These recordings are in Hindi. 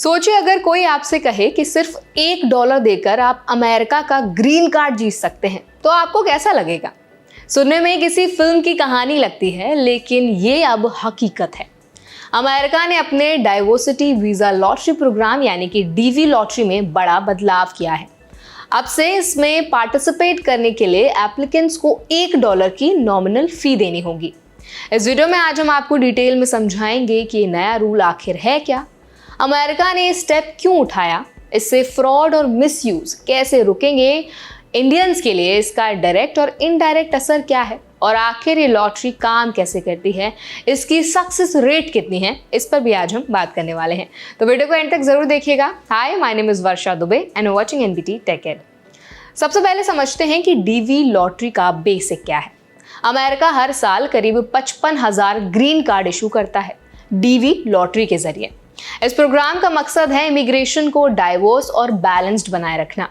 सोचिए अगर कोई आपसे कहे कि सिर्फ $1 देकर आप अमेरिका का ग्रीन कार्ड जीत सकते हैं, तो आपको कैसा लगेगा? सुनने में किसी फिल्म की कहानी लगती है, लेकिन ये अब हकीकत है। अमेरिका ने अपने डाइवर्सिटी वीजा लॉटरी प्रोग्राम यानी कि डीवी लॉटरी में बड़ा बदलाव किया है। अब से इसमें पार्टिसिपेट करने के लिए एप्लीकेंट्स को $1 की नॉमिनल फी देनी होगी। इस वीडियो में आज हम आपको डिटेल में समझाएंगे कि ये नया रूल आखिर है क्या, अमेरिका ने स्टेप क्यों उठाया, इससे फ्रॉड और मिसयूज कैसे रुकेंगे, इंडियंस के लिए इसका डायरेक्ट और इनडायरेक्ट असर क्या है, और आखिर ये लॉटरी काम कैसे करती है, इसकी सक्सेस रेट कितनी है, इस पर भी आज हम बात करने वाले हैं। तो वीडियो को एंड तक जरूर देखिएगा। Hi, my name is Varsha Dubey and watching NBT tech ed. सबसे पहले समझते हैं कि डीवी लॉटरी का बेसिक क्या है। अमेरिका हर साल करीब 55,000 ग्रीन कार्ड इशू करता है डीवी लॉटरी के जरिए। इस प्रोग्राम का मकसद है इमिग्रेशन को डाइवर्स और बैलेंस्ड बनाए रखना।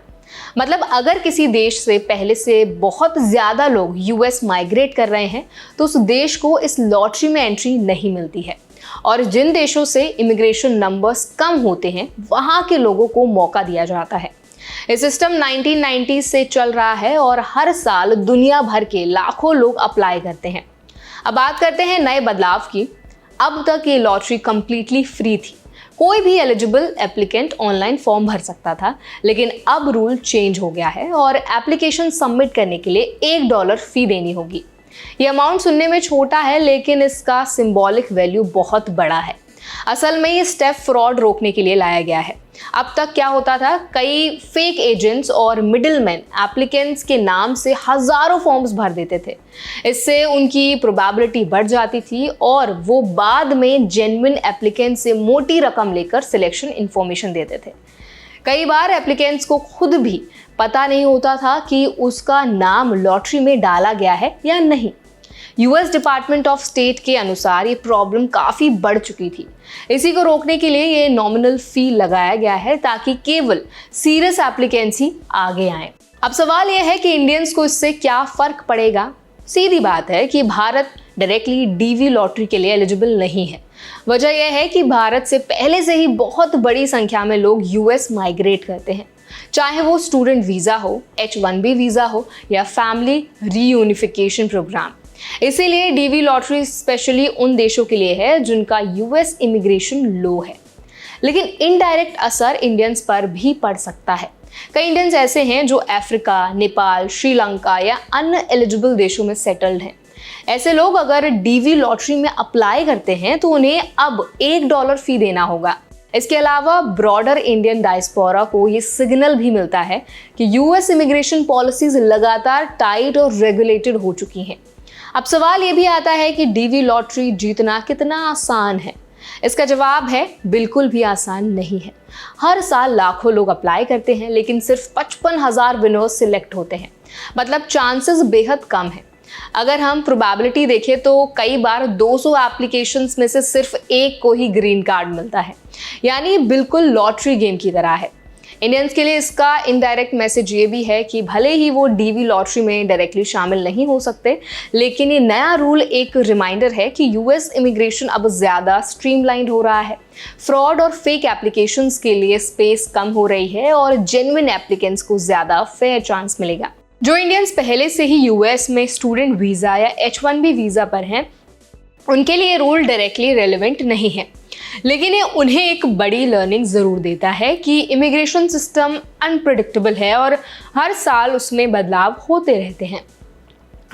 मतलब अगर किसी देश से पहले से बहुत ज्यादा लोग यूएस माइग्रेट कर रहे हैं तो उस देश को इस लॉटरी में एंट्री नहीं मिलती है, और जिन देशों से इमिग्रेशन नंबर्स कम होते हैं वहां के लोगों को मौका दिया जाता है। ये सिस्टम 1990 से चल रहा है और हर साल दुनिया भर के लाखों लोग अप्लाई करते हैं। अब बात करते हैं नए बदलाव की। अब तक ये लॉटरी कंप्लीटली फ्री थी, कोई भी एलिजिबल एप्लीकेंट ऑनलाइन फॉर्म भर सकता था, लेकिन अब रूल चेंज हो गया है और एप्लीकेशन सबमिट करने के लिए $1 फी देनी होगी। ये अमाउंट सुनने में छोटा है, लेकिन इसका सिंबॉलिक वैल्यू बहुत बड़ा है। असल में ये स्टेप फ्रॉड रोकने के लिए लाया गया है। अब तक क्या होता था, कई फेक एजेंट्स और मिडिलमैन एप्लीकेंट्स के नाम से हजारों फॉर्म्स भर देते थे। इससे उनकी प्रोबेबिलिटी बढ़ जाती थी और वो बाद में जेन्युइन एप्लीकेंट से मोटी रकम लेकर सिलेक्शन इंफॉर्मेशन देते थे। कई बार एप्लीकेंट्स को खुद भी पता नहीं होता था कि उसका नाम लॉटरी में डाला गया है या नहीं। यूएस डिपार्टमेंट ऑफ स्टेट के अनुसार ये प्रॉब्लम काफ़ी बढ़ चुकी थी। इसी को रोकने के लिए ये नॉमिनल फी लगाया गया है ताकि केवल सीरियस एप्लीकेंट्स ही आगे आएं। अब सवाल यह है कि इंडियंस को इससे क्या फ़र्क पड़ेगा। सीधी बात है कि भारत डायरेक्टली डीवी लॉटरी के लिए एलिजिबल नहीं है। वजह यह है कि भारत से पहले से ही बहुत बड़ी संख्या में लोग यूएस माइग्रेट करते हैं, चाहे वो स्टूडेंट वीज़ा हो, H-1B वीज़ा हो या फैमिली रीयूनिफिकेशन प्रोग्राम। इसीलिए डीवी लॉटरी स्पेशली उन देशों के लिए है जिनका यूएस इमिग्रेशन लो है। लेकिन इनडायरेक्ट असर इंडियंस पर भी पड़ सकता है। कई इंडियंस ऐसे हैं जो अफ्रीका, नेपाल, श्रीलंका या अन्य एलिजिबल देशों में सेटल्ड हैं। ऐसे लोग अगर डीवी लॉटरी में अप्लाई करते हैं तो उन्हें अब $1 फी देना होगा। इसके अलावा ब्रॉडर इंडियन डायस्पोरा को ये सिग्नल भी मिलता है कि यूएस इमिग्रेशन पॉलिसीज लगातार टाइट और रेगुलेटेड हो चुकी हैं। अब सवाल ये भी आता है कि डीवी लॉटरी जीतना कितना आसान है। इसका जवाब है बिल्कुल भी आसान नहीं है। हर साल लाखों लोग अप्लाई करते हैं, लेकिन सिर्फ 55,000 विनर्स सिलेक्ट होते हैं। मतलब चांसेस बेहद कम है। अगर हम प्रोबेबिलिटी देखें तो कई बार 200 एप्लीकेशंस में से सिर्फ एक को ही ग्रीन कार्ड मिलता है, यानी बिल्कुल लॉटरी गेम की तरह है। इंडियंस के लिए इसका इनडायरेक्ट मैसेज ये भी है कि भले ही वो डीवी लॉटरी में डायरेक्टली शामिल नहीं हो सकते, लेकिन ये नया रूल एक रिमाइंडर है कि यूएस इमिग्रेशन अब ज़्यादा स्ट्रीमलाइंड हो रहा है। फ्रॉड और फेक एप्लीकेशंस के लिए स्पेस कम हो रही है और जेन्युइन एप्लीकेंट्स को ज़्यादा फेयर चांस मिलेगा। जो इंडियंस पहले से ही यूएस में स्टूडेंट वीज़ा या H-1B वीज़ा पर हैं, उनके लिए रूल डायरेक्टली रेलेवेंट नहीं है, लेकिन ये उन्हें एक बड़ी लर्निंग ज़रूर देता है कि इमिग्रेशन सिस्टम अनप्रेडिक्टेबल है और हर साल उसमें बदलाव होते रहते हैं।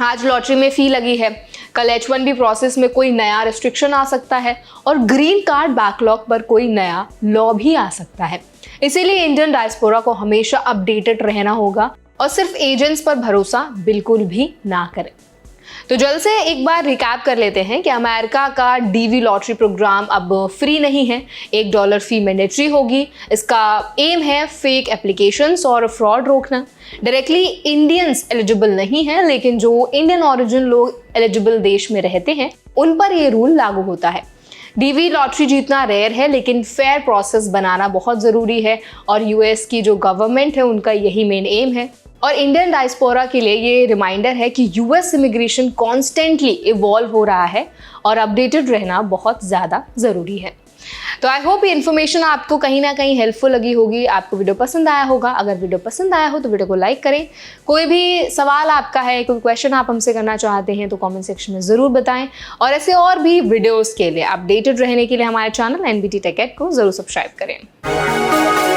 आज लॉटरी में फ़ी लगी है, कल H-1B प्रोसेस में कोई नया रिस्ट्रिक्शन आ सकता है और ग्रीन कार्ड बैकलॉग पर कोई नया लॉ भी आ सकता है। इसीलिए इंडियन डायस्पोरा को हमेशा अपडेटेड रहना होगा और सिर्फ एजेंट्स पर भरोसा बिल्कुल भी ना करें। तो जल्द से एक बार रिकैप कर लेते हैं कि अमेरिका का डीवी लॉटरी प्रोग्राम अब फ्री नहीं है, $1 फी मैंडेटरी होगी। इसका एम है फेक एप्लीकेशंस और फ्रॉड रोकना। डायरेक्टली इंडियंस एलिजिबल नहीं है, लेकिन जो इंडियन ओरिजिन लोग एलिजिबल देश में रहते हैं उन पर ये रूल लागू होता है। डीवी लॉटरी जीतना रेयर है, लेकिन फेयर प्रोसेस बनाना बहुत ज़रूरी है और यूएस की जो गवर्नमेंट है उनका यही मेन एम है। और इंडियन डायस्पोरा के लिए ये रिमाइंडर है कि यूएस इमिग्रेशन कॉन्स्टेंटली इवॉल्व हो रहा है और अपडेटेड रहना बहुत ज़्यादा ज़रूरी है। तो आई होप ये इन्फॉर्मेशन आपको कहीं ना कहीं हेल्पफुल लगी होगी, आपको वीडियो पसंद आया होगा। अगर वीडियो पसंद आया हो तो वीडियो को लाइक करें। कोई भी सवाल आपका है, कोई क्वेश्चन आप हमसे करना चाहते हैं तो कमेंट सेक्शन में ज़रूर बताएं। और ऐसे और भी वीडियोस के लिए अपडेटेड रहने के लिए हमारे चैनल NBT Tech Ed को ज़रूर सब्सक्राइब करें।